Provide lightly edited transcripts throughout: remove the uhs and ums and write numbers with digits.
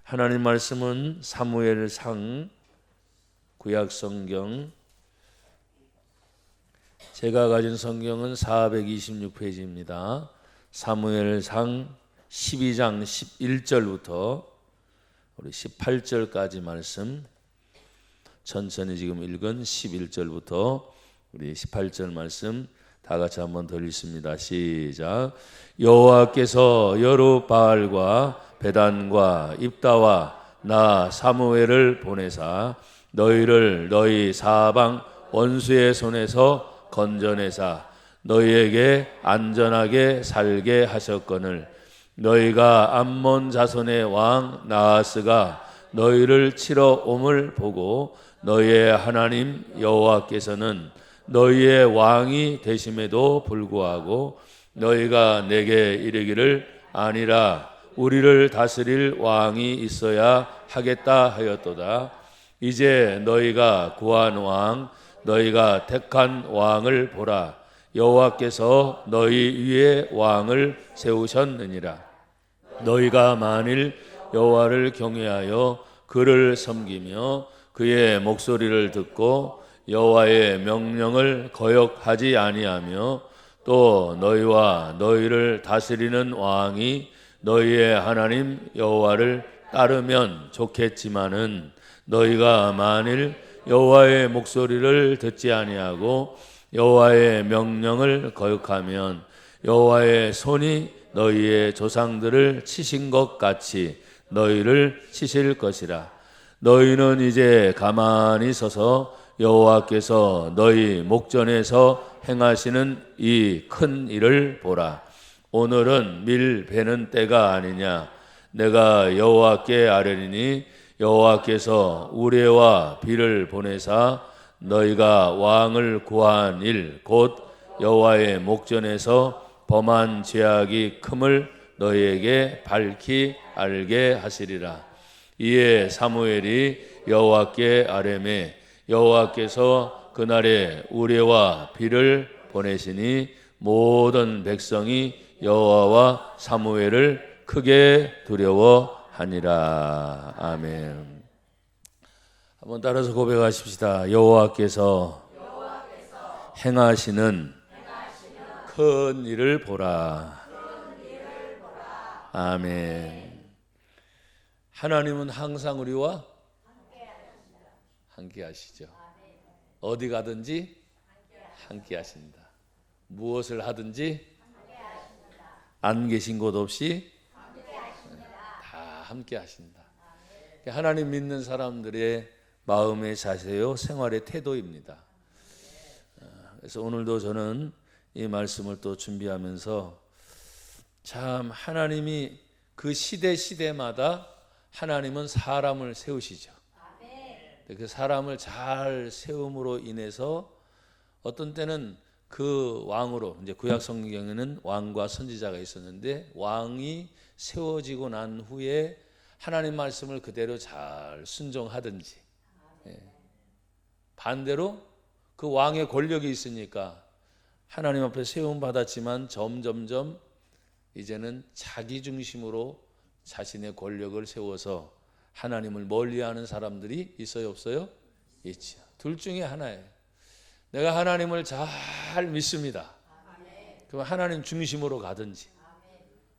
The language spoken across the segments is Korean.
하나님 말씀은 사무엘상 구약성경, 제가 가진 성경은 426페이지입니다. 사무엘상 12장 11절부터 우리 18절까지 말씀, 천천히 지금 읽은 11절부터 우리 18절 말씀 다 같이 한번 더 읽습니다. 시작. 여호와께서 여룹바알과 베단과 입다와 나 사무엘을 보내사 너희를 너희 사방 원수의 손에서 건져내사 너희에게 안전하게 살게 하셨거늘 너희가 암몬 자손의 왕 나하스가 너희를 치러 옴을 보고 너희의 하나님 여호와께서는 너희의 왕이 되심에도 불구하고 너희가 내게 이르기를 아니라 우리를 다스릴 왕이 있어야 하겠다 하였도다. 이제 너희가 구한 왕 너희가 택한 왕을 보라. 여호와께서 너희 위에 왕을 세우셨느니라. 너희가 만일 여호와를 경외하여 그를 섬기며 그의 목소리를 듣고 여호와의 명령을 거역하지 아니하며 또 너희와 너희를 다스리는 왕이 너희의 하나님 여호와를 따르면 좋겠지만은 너희가 만일 여호와의 목소리를 듣지 아니하고 여호와의 명령을 거역하면 여호와의 손이 너희의 조상들을 치신 것 같이 너희를 치실 것이라. 너희는 이제 가만히 서서 여호와께서 너희 목전에서 행하시는 이 큰 일을 보라. 오늘은 밀 베는 때가 아니냐. 내가 여호와께 아뢰리니 여호와께서 우레와 비를 보내사 너희가 왕을 구한 일 곧 여호와의 목전에서 범한 죄악이 큼을 너희에게 밝히 알게 하시리라. 이에 사무엘이 여호와께 아뢰매 여호와께서 그날에 우레와 비를 보내시니 모든 백성이 여호와와 사무엘을 크게 두려워하니라. 아멘. 한번 따라서 고백하십시다. 여호와께서 행하시는 큰 일을 보라. 아멘. 하나님은 항상 우리와 함께 하시죠. 어디 가든지 함께 하신다. 무엇을 하든지 안 계신 곳 없이 다 함께 하신다. 하나님 믿는 사람들의 마음의 자세요, 생활의 태도입니다. 그래서 오늘도 저는 이 말씀을 또 준비하면서 참 하나님이 그 시대마다 하나님은 사람을 세우시죠. 그 사람을 잘 세움으로 인해서 어떤 때는 그 왕으로, 이제 구약 성경에는 왕과 선지자가 있었는데 왕이 세워지고 난 후에 하나님 말씀을 그대로 잘 순종하든지, 반대로 그 왕의 권력이 있으니까 하나님 앞에 세움 받았지만 점점점 이제는 자기 중심으로 자신의 권력을 세워서 하나님을 멀리하는 사람들이 있어요, 없어요? 있죠. 둘 중에 하나예요. 내가 하나님을 잘 믿습니다. 그럼 하나님 중심으로 가든지,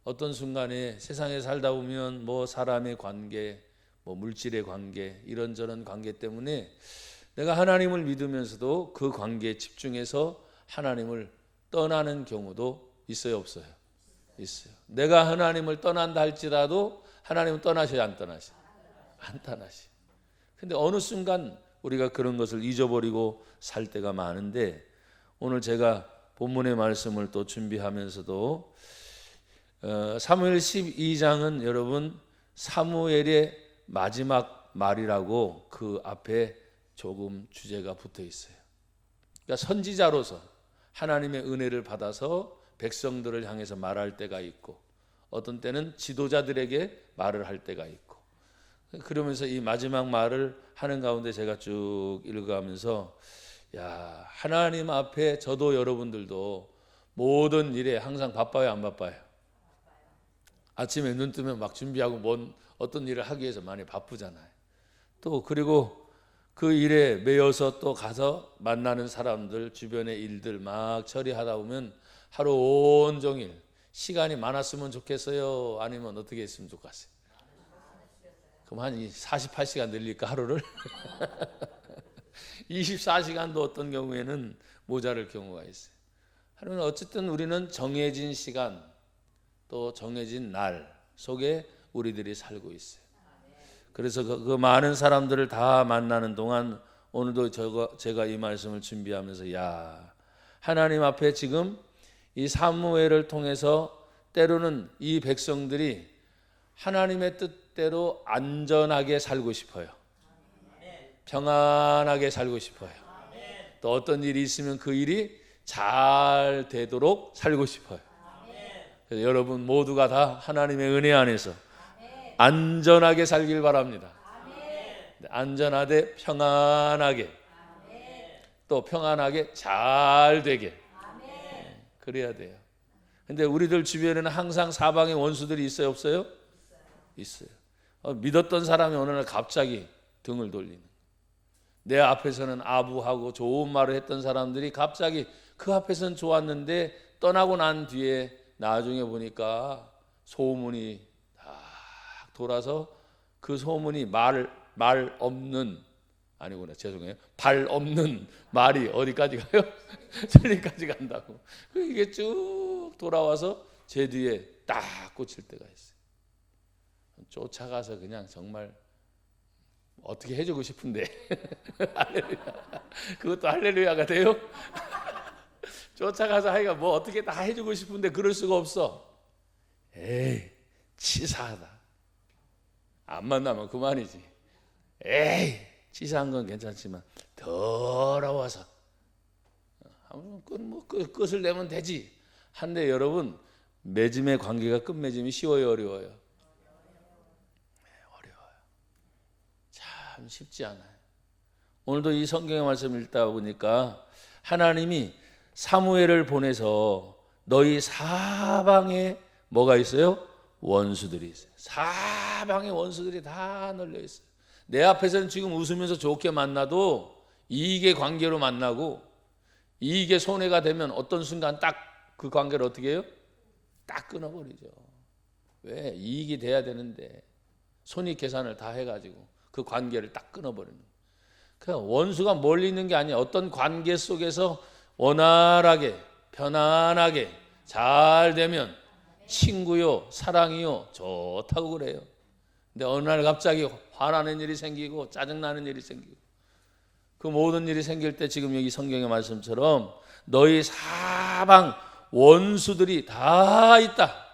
어떤 순간에 세상에 살다 보면 뭐 사람의 관계, 뭐 물질의 관계, 이런저런 관계 때문에 내가 하나님을 믿으면서도 그 관계에 집중해서 하나님을 떠나는 경우도 있어요, 없어요? 있어요. 내가 하나님을 떠난다 할지라도 하나님은 떠나셔야 안 떠나셔? 안 떠나시. 근데 어느 순간 우리가 그런 것을 잊어버리고 살 때가 많은데, 오늘 제가 본문의 말씀을 또 준비하면서도 사무엘 12장은 여러분 사무엘의 마지막 말이라고 그 앞에 조금 주제가 붙어 있어요. 그러니까 선지자로서 하나님의 은혜를 받아서 백성들을 향해서 말할 때가 있고, 어떤 때는 지도자들에게 말을 할 때가 있고, 그러면서 이 마지막 말을 하는 가운데 제가 쭉 읽어가면서 야, 하나님 앞에 저도 여러분들도 모든 일에 항상 바빠요, 안 바빠요? 아침에 눈 뜨면 막 준비하고 어떤 일을 하기 위해서 많이 바쁘잖아요. 또 그리고 그 일에 매여서 또 가서 만나는 사람들, 주변의 일들 막 처리하다 보면 하루 온종일 시간이 많았으면 좋겠어요? 아니면 어떻게 했으면 좋겠어요? 그럼 한 48시간 늘릴까 하루를? 24시간도 어떤 경우에는 모자랄 경우가 있어요. 하루는 어쨌든 우리는 정해진 시간 또 정해진 날 속에 우리들이 살고 있어요. 그래서 그 많은 사람들을 다 만나는 동안 오늘도 제가 이 말씀을 준비하면서 하나님 앞에 지금 이 사무엘을 통해서 때로는 이 백성들이 하나님의 뜻대로 안전하게 살고 싶어요. 평안하게 살고 싶어요. 또 어떤 일이 있으면 그 일이 잘 되도록 살고 싶어요. 그래서 여러분 모두가 다 하나님의 은혜 안에서 안전하게 살길 바랍니다. 안전하되 평안하게 또 평안하게 잘 되게 그래야 돼요. 근데 우리들 주변에는 항상 사방에 원수들이 있어요, 없어요? 있어요. 믿었던 사람이 어느 날 갑자기 등을 돌리는, 내 앞에서는 아부하고 좋은 말을 했던 사람들이 갑자기 그 앞에서는 좋았는데 떠나고 난 뒤에 나중에 보니까 소문이 딱 돌아서 그 소문이 발 없는 말이 어디까지 가요? 천리까지 간다고. 이게 쭉 돌아와서 제 뒤에 딱 꽂힐 때가 있어요. 쫓아가서 그냥 정말 어떻게 해주고 싶은데 할렐루야. 그것도 할렐루야가 돼요? 쫓아가서 하기가 뭐 어떻게 다 해주고 싶은데 그럴 수가 없어. 에이, 치사하다. 안 만나면 그만이지. 에이, 치사한 건 괜찮지만 더러워서 끝을 내면 되지. 한데 여러분, 맺음의 관계가 끝맺음이 쉬워요, 어려워요? 어려워요. 참 쉽지 않아요. 오늘도 이 성경의 말씀을 읽다 보니까 하나님이 사무엘을 보내서 너희 사방에 뭐가 있어요? 원수들이 있어요. 사방에 원수들이 다 널려 있어요. 내 앞에서는 지금 웃으면서 좋게 만나도 이익의 관계로 만나고 이익의 손해가 되면 어떤 순간 딱 그 관계를 어떻게 해요? 딱 끊어버리죠. 왜? 이익이 돼야 되는데 손익 계산을 다 해가지고 그 관계를 딱 끊어버리는 거예요. 그러니까 원수가 멀리 있는 게 아니에요. 어떤 관계 속에서 원활하게 편안하게 잘 되면 친구요 사랑이요 좋다고 그래요. 근데 어느 날 갑자기 화나는 일이 생기고 짜증나는 일이 생기고 그 모든 일이 생길 때 지금 여기 성경의 말씀처럼 너희 사방 원수들이 다 있다.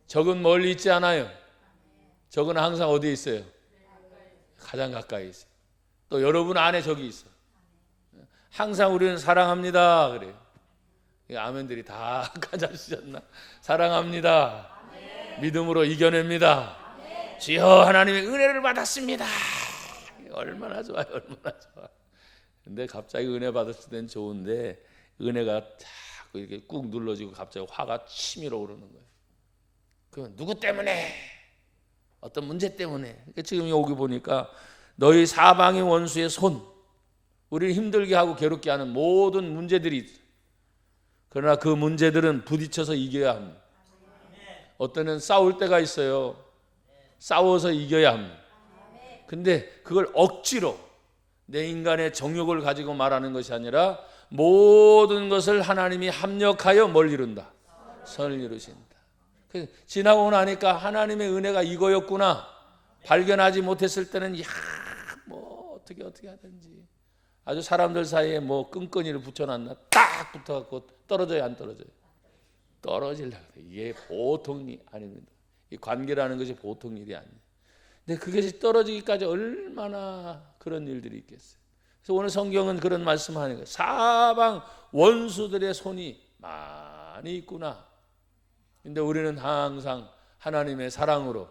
적은 멀리 있지 않아요. 적은 항상 어디에 있어요? 가장 가까이 있어요. 또 여러분 안에 적이 있어요. 항상 우리는 사랑합니다 그래요. 아멘들이 다 가져주셨나? 사랑합니다. 믿음으로 이겨냅니다. 주여 하나님의 은혜를 받았습니다. 얼마나 좋아요, 얼마나 좋아. 근데 갑자기 은혜 받았을 땐 좋은데 은혜가 자꾸 이렇게 꾹 눌러지고 갑자기 화가 치밀어 오르는 거예요. 그 누구 때문에? 어떤 문제 때문에? 지금 여기 보니까 너희 사방의 원수의 손, 우리를 힘들게 하고 괴롭게 하는 모든 문제들이 있어요. 그러나 그 문제들은 부딪혀서 이겨야 합니다. 어떤 때는 싸울 때가 있어요. 싸워서 이겨야 합니다. 근데 그걸 억지로 내 인간의 정욕을 가지고 말하는 것이 아니라 모든 것을 하나님이 합력하여 뭘 이룬다? 선을 이루신다. 지나고 나니까 하나님의 은혜가 이거였구나 발견하지 못했을 때는 뭐 어떻게 하든지 아주 사람들 사이에 뭐 끈끈이를 붙여놨나 딱 붙어갖고 떨어져야 안 떨어져요? 떨어지려고 해요. 이게 보통이 아닙니다. 이 관계라는 것이 보통 일이 아니에요. 근데 그것이 떨어지기까지 얼마나 그런 일들이 있겠어요. 그래서 오늘 성경은 그런 말씀하는 거예요. 사방 원수들의 손이 많이 있구나. 근데 우리는 항상 하나님의 사랑으로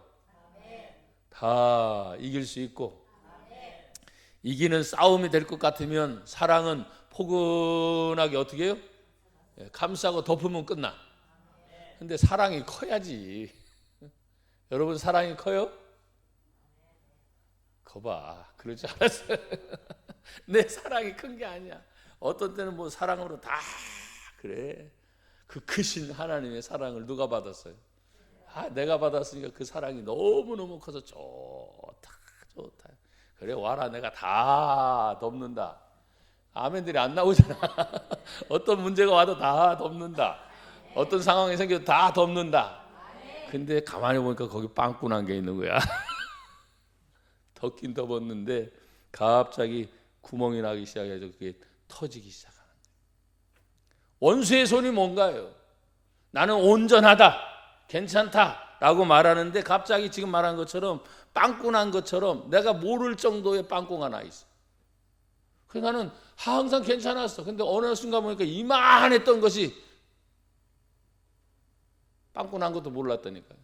다 이길 수 있고 이기는 싸움이 될 것 같으면 사랑은 포근하게 어떻게 해요? 감싸고 덮으면 끝나. 근데 사랑이 커야지. 여러분 사랑이 커요? 거봐, 그럴 줄 알았어요. 내 사랑이 큰 게 아니야. 어떤 때는 뭐 사랑으로 다 그래. 그 크신 하나님의 사랑을 누가 받았어요? 내가 받았으니까 그 사랑이 너무너무 커서 좋다. 그래, 와라, 내가 다 덮는다. 아멘들이 안 나오잖아. 어떤 문제가 와도 다 덮는다. 어떤 상황이 생겨도 다 덮는다. 근데 가만히 보니까 거기 빵꾸난 게 있는 거야. 덮긴 덮었는데 갑자기 구멍이 나기 시작해서 그게 터지기 시작하는 거예요. 원수의 손이 뭔가요? 나는 온전하다, 괜찮다 라고 말하는데 갑자기 지금 말한 것처럼 빵꾸난 것처럼 내가 모를 정도의 빵꾸가 나 있어. 그러니까 나는 항상 괜찮았어. 근데 어느 순간 보니까 이만했던 것이 빵꾸난 것도 몰랐다니까요.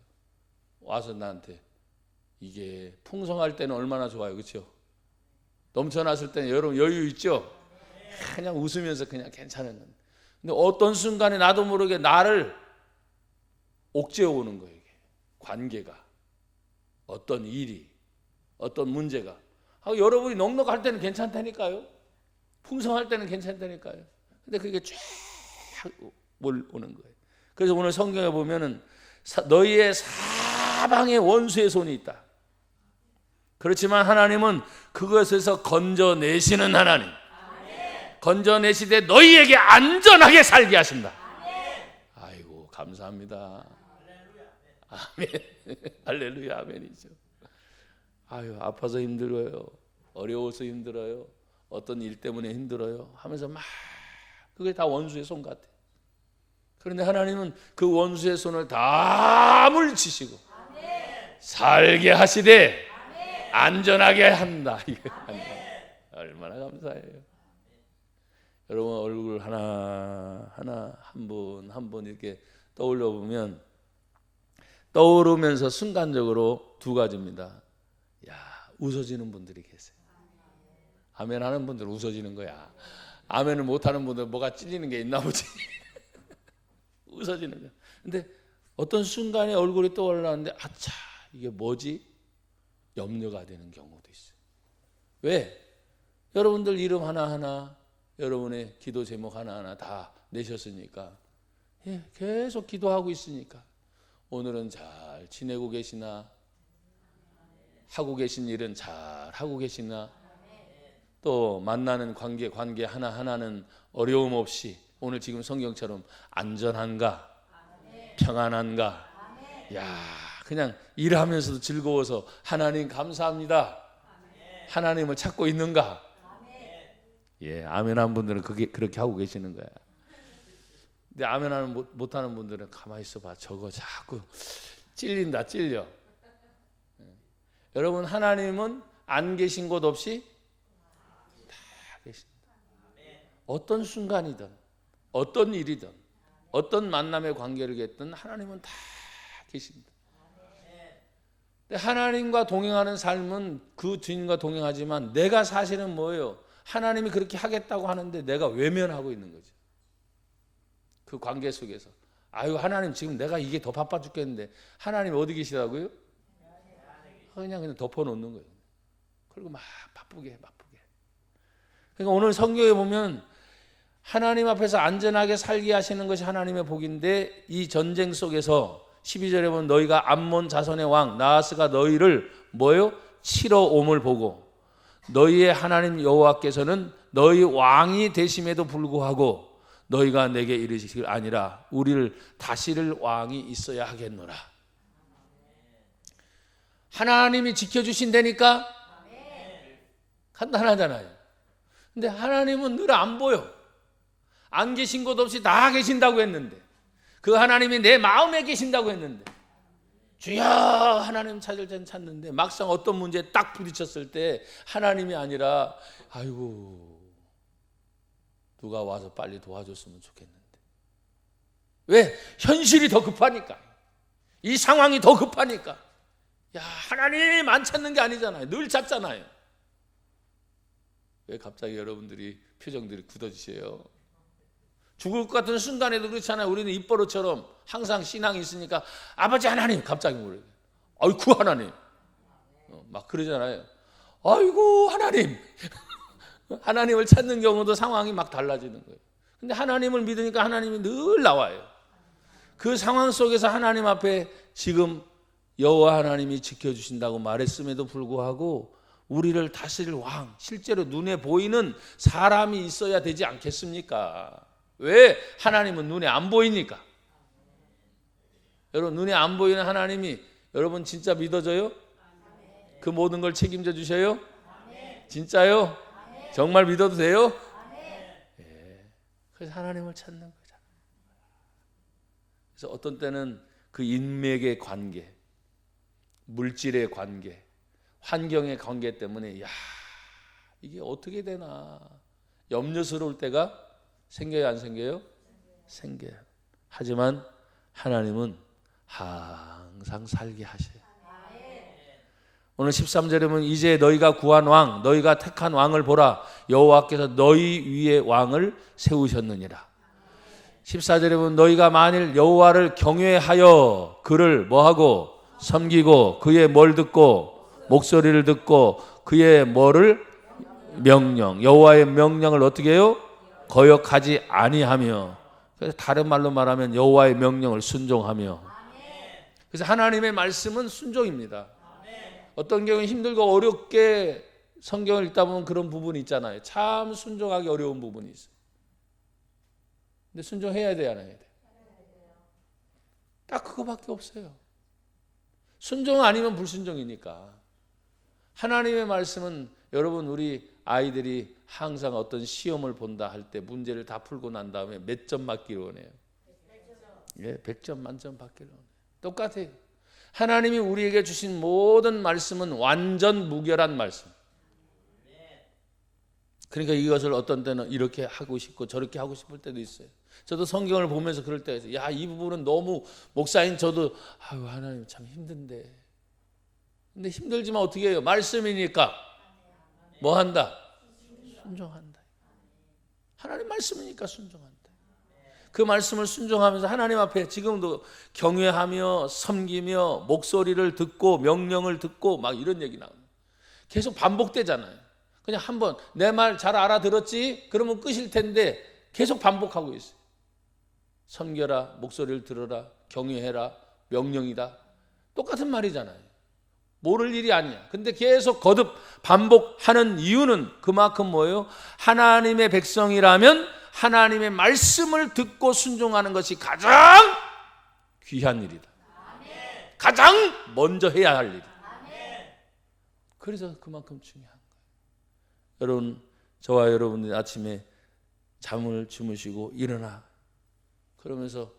와서 나한테 이게 풍성할 때는 얼마나 좋아요, 그렇죠? 넘쳐났을 때는 여러분 여유 있죠? 그냥 웃으면서 그냥 괜찮은 건데, 근데 어떤 순간에 나도 모르게 나를 옥죄어 오는 거예요. 이게 관계가, 어떤 일이, 어떤 문제가. 여러분이 넉넉할 때는 괜찮다니까요. 풍성할 때는 괜찮다니까요. 근데 그게 쫙 오는 거예요. 그래서 오늘 성경에 보면은 너희의 사방에 원수의 손이 있다. 그렇지만 하나님은 그것에서 건져내시는 하나님. 건져내시되 너희에게 안전하게 살게 하신다. 아이고, 감사합니다. 아멘. 할렐루야, 아멘이죠. 아유, 아파서 힘들어요. 어려워서 힘들어요. 어떤 일 때문에 힘들어요. 하면서 막 그게 다 원수의 손 같아요. 그런데 하나님은 그 원수의 손을 다 물리치시고 살게 하시되 안전하게 한다. 얼마나 감사해요. 여러분 얼굴 하나 한 분 한 분 이렇게 떠올려 보면 떠오르면서 순간적으로 두 가지입니다. 웃어지는 분들이 계세요. 아멘 하는 분들은 웃어지는 거야. 아멘을 못하는 분들은 뭐가 찔리는 게 있나 보지. 웃어지는 거야. 근데 어떤 순간에 얼굴이 떠올랐는데 아차, 이게 뭐지? 염려가 되는 경우도 있어요. 왜? 여러분들 이름 하나하나, 여러분의 기도 제목 하나하나 다 내셨으니까, 계속 기도하고 있으니까 오늘은 잘 지내고 계시나? 하고 계신 일은 잘 하고 계시나? 또 만나는 관계 하나하나는 어려움 없이 오늘 지금 성경처럼 안전한가? 평안한가? 그냥 일하면서도 즐거워서 하나님 감사합니다. 하나님을 찾고 있는가? 아멘 한 분들은 그렇게 하고 계시는 거야. 근데 아멘 못하는 분들은 가만히 있어봐. 저거 자꾸 찔려. 여러분 하나님은 안 계신 곳 없이 다 계십니다. 어떤 순간이든 어떤 일이든 어떤 만남의 관계를 맺든 하나님은 다 계십니다. 근데 하나님과 동행하는 삶은 그 주님과 동행하지만 내가 사실은 뭐예요? 하나님이 그렇게 하겠다고 하는데 내가 외면하고 있는 거죠. 그 관계 속에서 하나님 지금 내가 이게 더 바빠 죽겠는데 하나님 어디 계시다고요? 그냥 덮어놓는 거예요. 그리고 막 바쁘게. 그러니까 오늘 성경에 보면 하나님 앞에서 안전하게 살게 하시는 것이 하나님의 복인데 이 전쟁 속에서 12절에 보면 너희가 암몬 자손의 왕 나하스가 너희를 치러 옴을 보고 너희의 하나님 여호와께서는 너희 왕이 되심에도 불구하고 너희가 내게 이르시길 아니라 우리를 다스릴 왕이 있어야 하겠노라. 하나님이 지켜주신다니까 간단하잖아요. 근데 하나님은 늘 안 보여. 안 계신 곳 없이 다 계신다고 했는데, 그 하나님이 내 마음에 계신다고 했는데, 주여 하나님 찾을 땐 찾는데 막상 어떤 문제에 딱 부딪혔을 때 하나님이 아니라 아이고 누가 와서 빨리 도와줬으면 좋겠는데. 왜? 현실이 더 급하니까. 이 상황이 더 급하니까. 하나님 안 찾는 게 아니잖아요. 늘 찾잖아요. 왜 갑자기 여러분들이 표정들이 굳어지세요? 죽을 것 같은 순간에도 그렇잖아요. 우리는 입버릇처럼 항상 신앙이 있으니까 아버지 하나님 갑자기 모르게 아이고 하나님 막 그러잖아요. 아이고 하나님 하나님을 찾는 경우도 상황이 막 달라지는 거예요. 근데 하나님을 믿으니까 하나님이 늘 나와요. 그 상황 속에서 하나님 앞에 지금 여호와 하나님이 지켜주신다고 말했음에도 불구하고 우리를 다스릴 왕, 실제로 눈에 보이는 사람이 있어야 되지 않겠습니까? 왜? 하나님은 눈에 안 보이니까. 여러분 눈에 안 보이는 하나님이 여러분 진짜 믿어져요? 그 모든 걸 책임져 주셔요? 진짜요? 정말 믿어도 돼요? 예. 그래서 하나님을 찾는 거잖아요. 그래서 어떤 때는 그 인맥의 관계, 물질의 관계, 환경의 관계 때문에 야 이게 어떻게 되나 염려스러울 때가 생겨요, 안 생겨요? 생겨요. 하지만 하나님은 항상 살게 하셔요. 오늘 13절에 보면 이제 너희가 구한 왕, 너희가 택한 왕을 보라. 여호와께서 너희 위에 왕을 세우셨느니라. 14절에 보면 너희가 만일 여호와를 경외하여 그를 뭐하고 섬기고 그의 뭘 듣고 목소리를 듣고 그의 뭐를 명령, 여호와의 명령을 어떻게 해요? 거역하지 아니하며. 그래서 다른 말로 말하면 여호와의 명령을 순종하며. 그래서 하나님의 말씀은 순종입니다. 어떤 경우는 힘들고 어렵게 성경을 읽다 보면 그런 부분이 있잖아요. 참 순종하기 어려운 부분이 있어요. 근데 순종해야 돼, 안 해야 돼? 딱 그거밖에 없어요. 순종 아니면 불순종이니까. 하나님의 말씀은 여러분 우리 아이들이 항상 어떤 시험을 본다 할 때 문제를 다 풀고 난 다음에 몇 점 받기를 원해요? 100점 만점 받기를 원해요. 똑같아요. 하나님이 우리에게 주신 모든 말씀은 완전 무결한 말씀. 그러니까 이것을 어떤 때는 이렇게 하고 싶고 저렇게 하고 싶을 때도 있어요. 저도 성경을 보면서 그럴 때가 있어요. 야, 이 부분은 너무 목사인 저도 아유 하나님 참 힘든데. 근데 힘들지만 어떻게 해요? 말씀이니까 뭐 한다? 순종한다. 하나님 말씀이니까 순종한다. 그 말씀을 순종하면서 하나님 앞에 지금도 경외하며 섬기며 목소리를 듣고 명령을 듣고 막 이런 얘기 나옵니다. 계속 반복되잖아요. 그냥 한번 내 말 잘 알아들었지? 그러면 끝일 텐데 계속 반복하고 있어요. 섬겨라, 목소리를 들어라, 경외해라, 명령이다. 똑같은 말이잖아요. 모를 일이 아니야. 근데 계속 거듭 반복하는 이유는 그만큼 뭐예요? 하나님의 백성이라면 하나님의 말씀을 듣고 순종하는 것이 가장 귀한 일이다. 가장 먼저 해야 할 일이다. 그래서 그만큼 중요한 거예요. 여러분, 저와 여러분들 아침에 잠을 주무시고 일어나 그러면서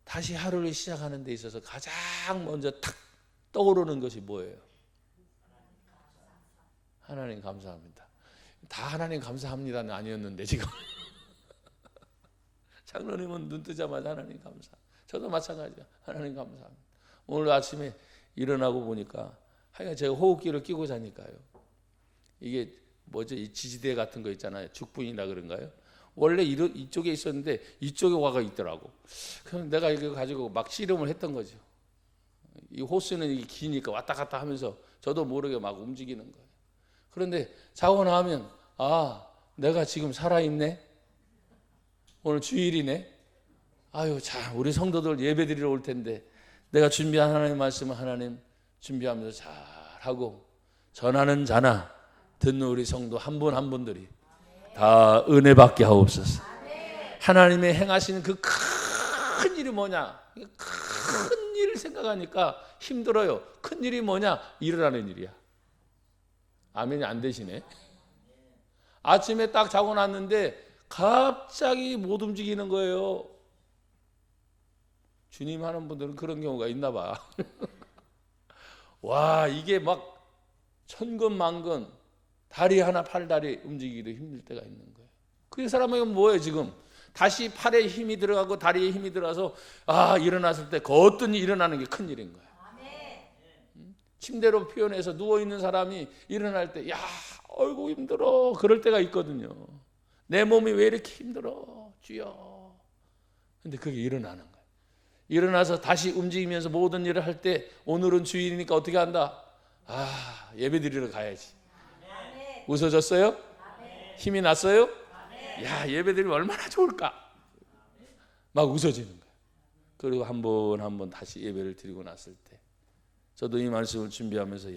다시 하루를 시작하는 데 있어서 가장 먼저 탁 떠오르는 것이 뭐예요? 하나님 감사합니다. 다 하나님 감사합니다는 아니었는데 지금 장로님은 눈 뜨자마자 하나님 감사. 저도 마찬가지야. 하나님 감사합니다. 오늘 아침에 일어나고 보니까 하여간 제가 호흡기를 끼고 자니까요. 이게 뭐죠? 이 지지대 같은 거 있잖아요. 죽분이라 그런가요? 원래 이쪽에 있었는데 이쪽에 와가 있더라고. 그럼 내가 이거 가지고 막 씨름을 했던 거죠. 이 호스는 이게 기니까 왔다 갔다 하면서 저도 모르게 막 움직이는 거예요. 그런데 자고 나면 아, 내가 지금 살아있네. 오늘 주일이네. 아유, 자, 우리 성도들 예배드리러 올 텐데 내가 준비한 하나님의 말씀을 하나님 준비하면서 잘하고 전하는 자나 듣는 우리 성도 한 분 한 분들이 다 은혜 받게 하옵소서. 하나님의 행하시는 그 큰 일이 뭐냐? 큰 일을 생각하니까 힘들어요. 큰 일이 뭐냐? 일어나는 일이야. 아멘이 안 되시네. 아침에 딱 자고 났는데 갑자기 못 움직이는 거예요. 주님 하는 분들은 그런 경우가 있나 봐. 와, 이게 막 천근만근 다리 하나 팔다리 움직이기도 힘들 때가 있는 거예요. 그 사람은 뭐예요 지금? 다시 팔에 힘이 들어가고 다리에 힘이 들어가서 아, 일어났을 때 거뜬히 일어나는 게 큰 일인 거예요. 침대로 표현해서 누워있는 사람이 일어날 때 야, 어이구 힘들어 그럴 때가 있거든요. 내 몸이 왜 이렇게 힘들어 주여. 근데 그게 일어나는 거예요. 일어나서 다시 움직이면서 모든 일을 할 때 오늘은 주일이니까 어떻게 한다? 예배 드리러 가야지. 웃어졌어요? 힘이 났어요? 야, 예배 드리면 얼마나 좋을까? 막 웃어지는 거예요. 그리고 한 번 한 번 다시 예배를 드리고 났을 때 저도 이 말씀을 준비하면서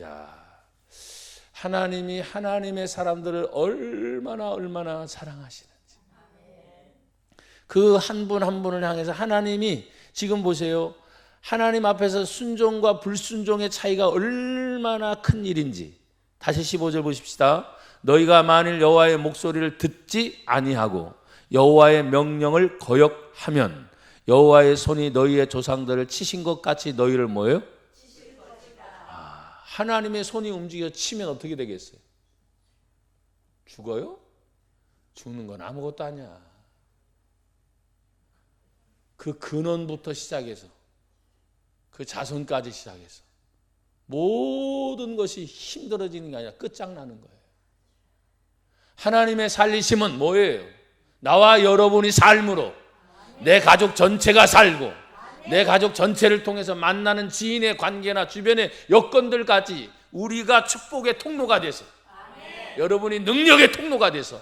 하나님이 하나님의 사람들을 얼마나 사랑하시는지, 그 한 분 한 분을 향해서 하나님이 지금 보세요. 하나님 앞에서 순종과 불순종의 차이가 얼마나 큰 일인지. 다시 15절 보십시다. 너희가 만일 여호와의 목소리를 듣지 아니하고 여호와의 명령을 거역하면 여호와의 손이 너희의 조상들을 치신 것 같이 너희를 뭐예요? 하나님의 손이 움직여 치면 어떻게 되겠어요? 죽어요? 죽는 건 아무것도 아니야. 그 근원부터 시작해서 그 자손까지 시작해서 모든 것이 힘들어지는 게 아니라 끝장나는 거예요. 하나님의 살리심은 뭐예요? 나와 여러분이 삶으로 내 가족 전체가 살고 내 가족 전체를 통해서 만나는 지인의 관계나 주변의 여건들까지 우리가 축복의 통로가 돼서, 여러분이 능력의 통로가 돼서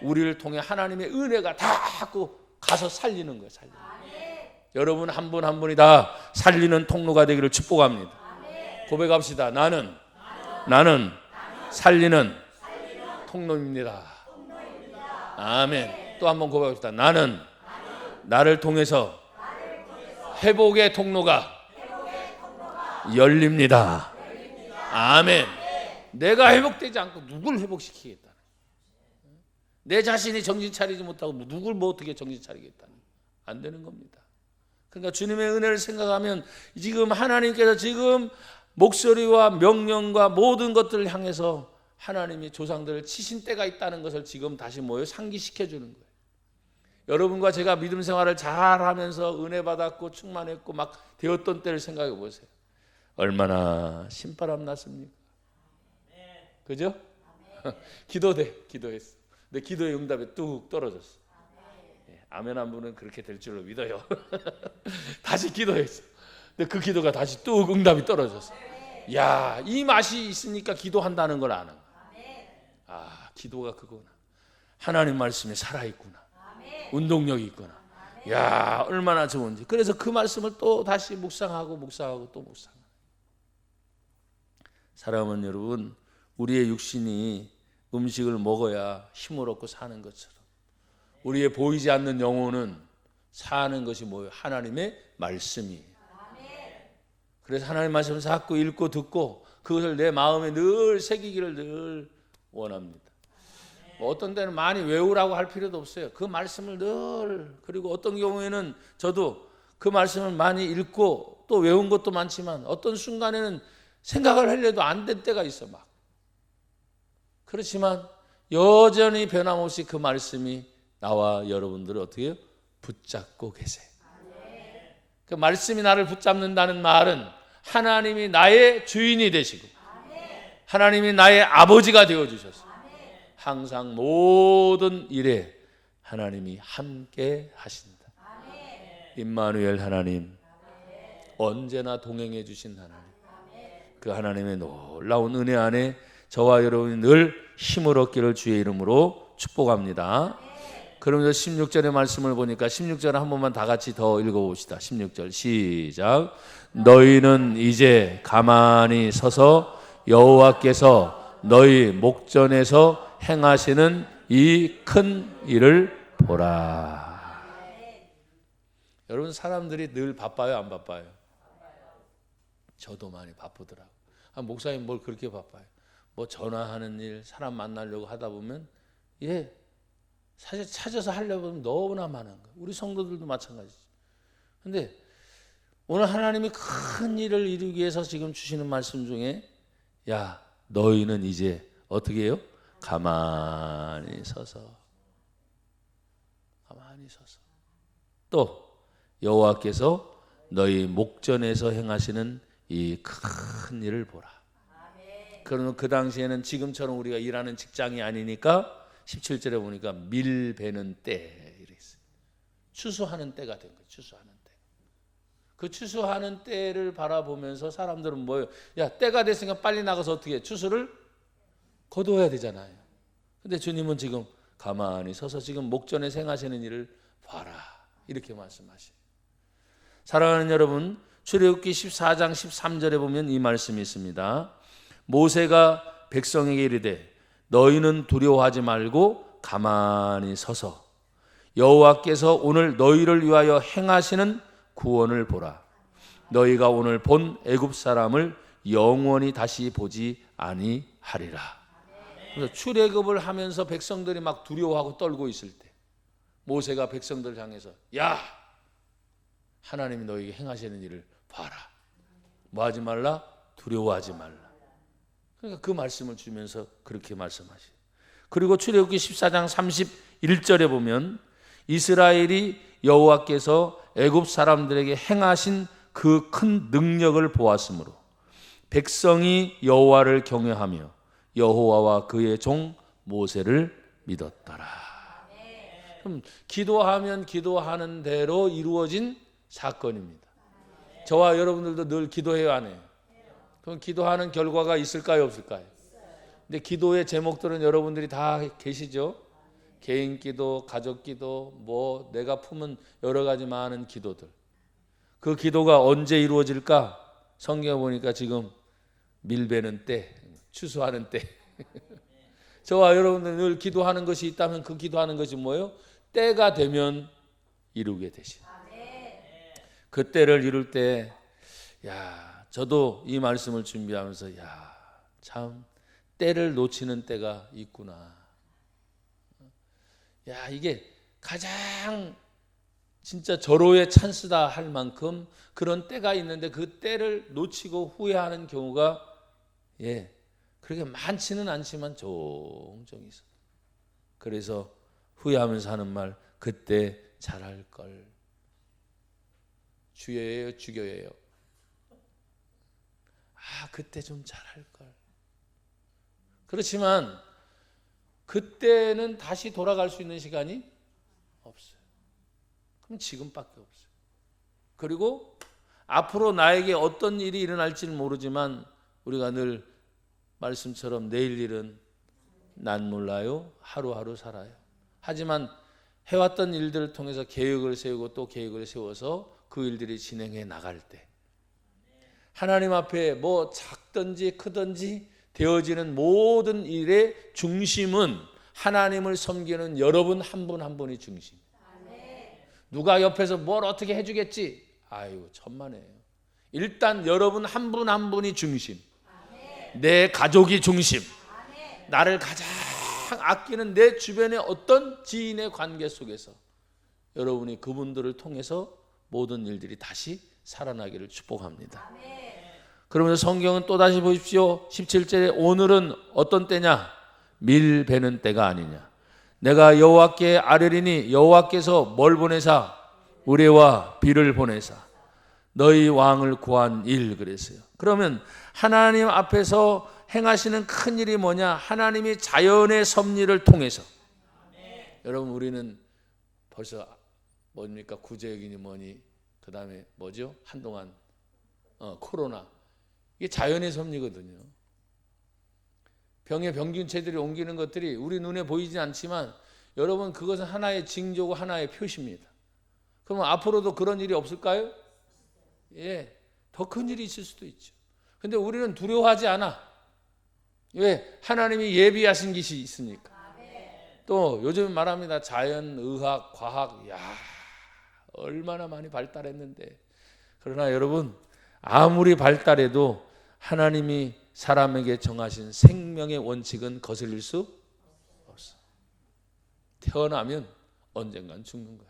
우리를 통해 하나님의 은혜가 다 가서 살리는 거예요. 여러분 한 분 한 분이 다 살리는 통로가 되기를 축복합니다. 고백합시다. 나는 살리는 통로입니다. 아멘. 또 한 번 고백합시다. 나는 나를 통해서 회복의 통로가 열립니다. 아멘. 내가 회복되지 않고 누굴 회복시키겠다. 내 자신이 정신 차리지 못하고 누굴 어떻게 정신 차리겠다. 안 되는 겁니다. 그러니까 주님의 은혜를 생각하면 지금 하나님께서 지금 목소리와 명령과 모든 것들을 향해서 하나님이 조상들을 치신 때가 있다는 것을 지금 다시 상기시켜 주는 거예요. 여러분과 제가 믿음 생활을 잘하면서 은혜 받았고 충만했고 막 되었던 때를 생각해 보세요. 얼마나 신바람 났습니까? 그죠? 기도했어. 근데 기도의 응답이 뚝 떨어졌어. 아멘 한 분은 그렇게 될 줄로 믿어요. 다시 기도했어. 근데 그 기도가 다시 뚝 응답이 떨어졌어. 야, 이 맛이 있으니까 기도한다는 걸 아는 거야. 기도가 그거구나. 하나님 말씀이 살아있구나. 운동력이 있구나. 야, 얼마나 좋은지. 그래서 그 말씀을 또 다시 묵상하고 또 묵상하고. 사랑하는 여러분, 우리의 육신이 음식을 먹어야 힘을 얻고 사는 것처럼 우리의 보이지 않는 영혼은 사는 것이 뭐예요? 하나님의 말씀이에요. 그래서 하나님의 말씀을 자꾸 읽고 듣고 그것을 내 마음에 늘 새기기를 늘 원합니다. 어떤 때는 많이 외우라고 할 필요도 없어요. 그 말씀을 늘, 그리고 어떤 경우에는 저도 그 말씀을 많이 읽고 또 외운 것도 많지만 어떤 순간에는 생각을 하려도 안 될 때가 있어 막. 그렇지만 여전히 변함없이 그 말씀이 나와 여러분들을 어떻게 해요? 붙잡고 계세요. 그 말씀이 나를 붙잡는다는 말은 하나님이 나의 주인이 되시고 하나님이 나의 아버지가 되어주셔서 항상 모든 일에 하나님이 함께 하신다. 임마누엘 하나님, 언제나 동행해 주신 하나님, 그 하나님의 놀라운 은혜 안에 저와 여러분이 늘 힘을 얻기를 주의 이름으로 축복합니다. 그러면서 16절의 말씀을 보니까 16절 한 번만 다 같이 더 읽어봅시다. 16절 시작. 너희는 이제 가만히 서서 여호와께서 너희 목전에서 행하시는 이 큰 일을 보라. 여러분, 사람들이 늘 바빠요, 안 바빠요? 저도 많이 바쁘더라고요. 목사님 뭘 그렇게 바빠요? 전화하는 일, 사람 만나려고 하다 보면 사실 찾아서 하려고 하면 너무나 많은 거예요. 우리 성도들도 마찬가지죠. 그런데 오늘 하나님이 큰 일을 이루기 위해서 지금 주시는 말씀 중에 너희는 이제 어떻게 해요? 가만히 서서 또 여호와께서 너희 목전에서 행하시는 이 큰 일을 보라. 그러면 그 당시에는 지금처럼 우리가 일하는 직장이 아니니까 17절에 보니까 밀 베는 때 이랬어요. 추수하는 때가 된 거예요. 추수하는 때. 그 추수하는 때를 바라보면서 사람들은 뭐예요? 야, 때가 됐으니까 빨리 나가서 어떻게 해? 추수를 거두어야 되잖아요. 근데 주님은 지금 가만히 서서 지금 목전에 생하시는 일을 봐라, 이렇게 말씀하시요. 사랑하는 여러분, 출애굽기 14장 13절에 보면 이 말씀이 있습니다. 모세가 백성에게 이르되 너희는 두려워하지 말고 가만히 서서 여호와께서 오늘 너희를 위하여 행하시는 구원을 보라. 너희가 오늘 본 애굽 사람을 영원히 다시 보지 아니하리라. 그래서 출애굽을 하면서 백성들이 막 두려워하고 떨고 있을 때 모세가 백성들을 향해서 야, 하나님이 너희에게 행하시는 일을 봐라. 뭐 하지 말라? 두려워하지 말라. 그러니까 그 말씀을 주면서 그렇게 말씀하시죠. 그리고 출애굽기 14장 31절에 보면 이스라엘이 여호와께서 애굽 사람들에게 행하신 그 큰 능력을 보았으므로 백성이 여호와를 경외하며 여호와와 그의 종 모세를 믿었더라. 그럼 기도하면 기도하는 대로 이루어진 사건입니다. 저와 여러분들도 늘 기도해야 안 해요? 그럼 기도하는 결과가 있을까요, 없을까요? 근데 기도의 제목들은 여러분들이 다 계시죠? 개인 기도, 가족 기도, 뭐 내가 품은 여러 가지 많은 기도들. 그 기도가 언제 이루어질까? 성경에 보니까 지금 밀베는 때, 추수하는 때. 저와 여러분들 늘 기도하는 것이 있다면 그 기도하는 것이 뭐예요? 때가 되면 이루게 되시. 그 때를 이룰 때, 야, 저도 이 말씀을 준비하면서 야, 참 때를 놓치는 때가 있구나. 야, 이게 가장 진짜 절호의 찬스다 할 만큼 그런 때가 있는데 그 때를 놓치고 후회하는 경우가 그렇게 많지는 않지만 종종 있어. 그래서 후회하면서 하는 말, 그때 잘할 걸. 주여예요, 주교예요. 그때 좀 잘할 걸. 그렇지만 그때는 다시 돌아갈 수 있는 시간이 없어요. 그럼 지금밖에 없어요. 그리고 앞으로 나에게 어떤 일이 일어날지는 모르지만 우리가 늘 말씀처럼 내일 일은 난 몰라요. 하루하루 살아요. 하지만 해왔던 일들을 통해서 계획을 세우고 또 계획을 세워서 그 일들이 진행해 나갈 때 하나님 앞에 뭐 작든지 크든지 되어지는 모든 일의 중심은 하나님을 섬기는 여러분 한 분 한 분이 중심. 누가 옆에서 뭘 어떻게 해주겠지? 아유, 천만에요. 일단 여러분 한 분 한 분이 중심. 내 가족이 중심. 나를 가장 아끼는 내 주변의 어떤 지인의 관계 속에서 여러분이 그분들을 통해서 모든 일들이 다시 살아나기를 축복합니다. 그러면서 성경은 또다시 보십시오. 17절에 오늘은 어떤 때냐? 밀 베는 때가 아니냐. 내가 여호와께 아뢰리니 여호와께서 뭘 보내사? 우레와 비를 보내사 너희 왕을 구한 일. 그랬어요. 그러면 하나님 앞에서 행하시는 큰 일이 뭐냐? 하나님이 자연의 섭리를 통해서. 여러분, 우리는 벌써 뭡니까? 구제역이니 뭐니 그 다음에 뭐죠? 한동안 코로나. 이게 자연의 섭리거든요. 병의 병균체들이 옮기는 것들이 우리 눈에 보이지 않지만 여러분, 그것은 하나의 징조고 하나의 표시입니다. 그러면 앞으로도 그런 일이 없을까요? 더 큰 일이 있을 수도 있죠. 근데 우리는 두려워하지 않아. 왜? 하나님이 예비하신 것이 있으니까. 또 요즘 말합니다. 자연의학, 과학, 얼마나 많이 발달했는데. 그러나 여러분, 아무리 발달해도 하나님이 사람에게 정하신 생명의 원칙은 거슬릴 수 없어. 태어나면 언젠간 죽는 거야.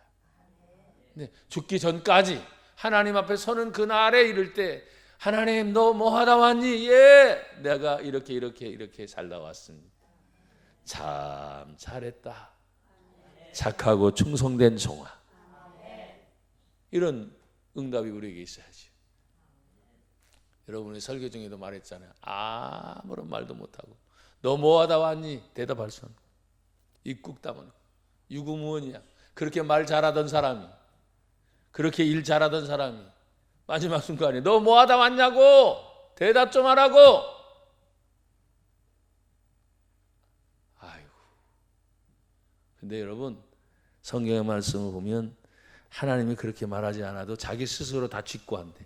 근데 죽기 전까지 하나님 앞에 서는 그날에 이를 때 하나님, 너 뭐 하다 왔니? 내가 이렇게 살다 왔습니다. 참 잘했다. 착하고 충성된 종아. 이런 응답이 우리에게 있어야지. 여러분이 설교 중에도 말했잖아요. 아무런 말도 못하고 너 뭐 하다 왔니? 대답할 수 없는 입국 다문 유구무원이야. 그렇게 말 잘하던 사람이, 그렇게 일 잘하던 사람이 마지막 순간에 너 뭐 하다 왔냐고 대답 좀 하라고. 아이고. 근데 여러분 성경의 말씀을 보면 하나님이 그렇게 말하지 않아도 자기 스스로 다 직구한대.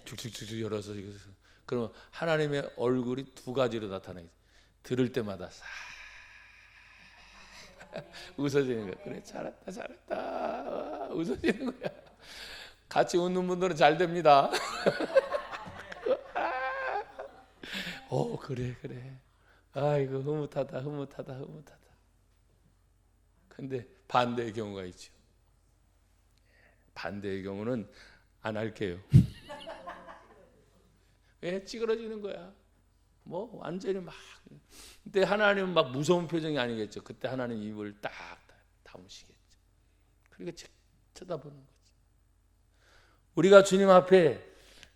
쭉쭉쭉 열어서 그러면 하나님의 얼굴이 두 가지로 나타나요. 들을 때마다 싹 웃어지는 거야. 그래 잘했다 잘했다 웃어지는 거야. 같이 웃는 분들은 잘 됩니다. 그래 그래. 아이고 흐뭇하다 흐뭇하다 흐뭇하다. 근데 반대의 경우가 있죠. 반대의 경우는 안 할게요. 왜 찌그러지는 거야? 뭐 완전히 막 그때 하나님은 막 무서운 표정이 아니겠죠. 그때 하나님 입을 딱 다무시겠죠. 그리고 쳐다보는 거지. 우리가 주님 앞에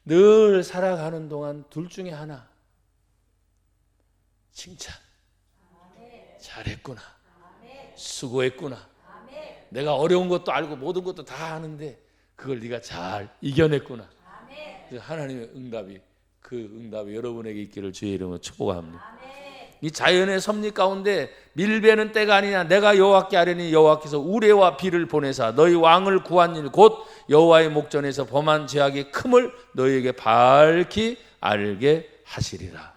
늘 살아가는 동안 둘 중에 하나 칭찬 잘했구나 수고했구나 내가 어려운 것도 알고 모든 것도 다 아는데 그걸 네가 잘 이겨냈구나. 그래서 하나님의 응답이 그 응답이 여러분에게 있기를 주의 이름으로 축복합니다. 이 자연의 섭리 가운데 밀베는 때가 아니냐 내가 여호와께 아뢰니 여호와께서 우레와 비를 보내사 너희 왕을 구한 일 곧 여호와의 목전에서 범한 죄악의 큼을 너희에게 밝히 알게 하시리라.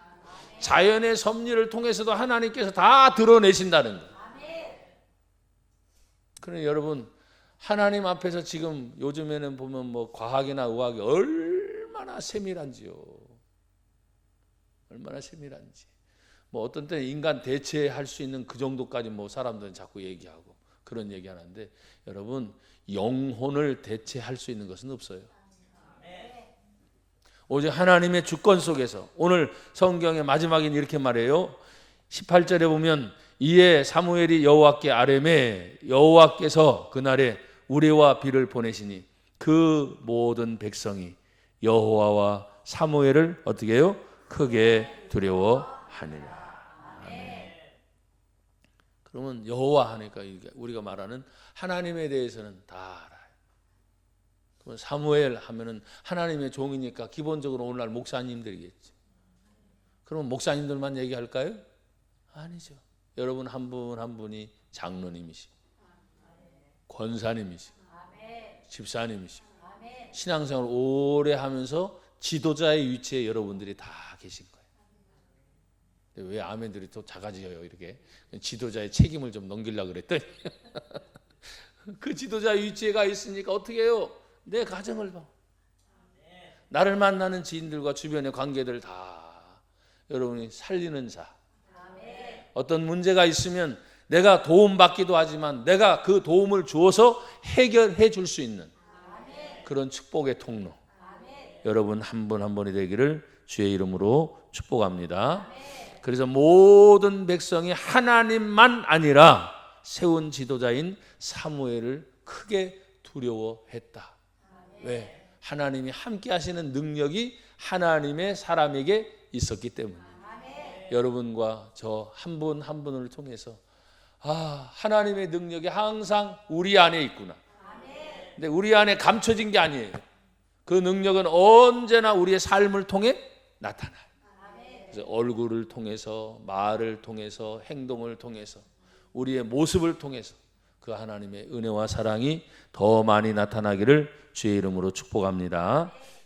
자연의 섭리를 통해서도 하나님께서 다 드러내신다는 거예요. 그러니 여러분 하나님 앞에서 지금 요즘에는 보면 뭐 과학이나 의학이 얼마나 세밀한지요. 얼마나 세밀한지. 뭐 어떤 때는 인간 대체할 수 있는 그 정도까지 뭐 사람들은 자꾸 얘기하고 그런 얘기하는데 여러분 영혼을 대체할 수 있는 것은 없어요. 오직 하나님의 주권 속에서 오늘 성경의 마지막엔 이렇게 말해요. 18절에 보면 이에 사무엘이 여호와께 아뢰매 여호와께서 그날에 우레와 비를 보내시니 그 모든 백성이 여호와와 사무엘을 어떻게 해요? 크게 두려워하느니라. 그러면 여호와 하니까 우리가 말하는 하나님에 대해서는 다 알아요. 그러면 사무엘 하면은 하나님의 종이니까 기본적으로 오늘날 목사님들이겠죠. 그러면 목사님들만 얘기할까요? 아니죠. 여러분 한 분 한 분이 장로님이시고 권사님이시고 집사님이시고 신앙생활을 오래 하면서 지도자의 위치에 여러분들이 다 계신 거예요. 왜 아멘들이 또 작아져요? 이렇게 지도자의 책임을 좀 넘기려고 그랬더니 그 지도자의 위치에 있으니까 어떻게 해요? 내 가정을 봐. 나를 만나는 지인들과 주변의 관계들 다 여러분이 살리는 자. 어떤 문제가 있으면 내가 도움받기도 하지만 내가 그 도움을 주어서 해결해 줄 수 있는 그런 축복의 통로. 여러분 한 분 한 분이 되기를 주의 이름으로 축복합니다. 그래서 모든 백성이 하나님만 아니라 세운 지도자인 사무엘을 크게 두려워했다. 왜? 하나님이 함께 하시는 능력이 하나님의 사람에게 있었기 때문에. 여러분과 저 한 분 한 분을 통해서 하나님의 능력이 항상 우리 안에 있구나. 근데 우리 안에 감춰진 게 아니에요. 그 능력은 언제나 우리의 삶을 통해 나타나요. 그래서 얼굴을 통해서, 말을 통해서, 행동을 통해서, 우리의 모습을 통해서 그 하나님의 은혜와 사랑이 더 많이 나타나기를 주의 이름으로 축복합니다.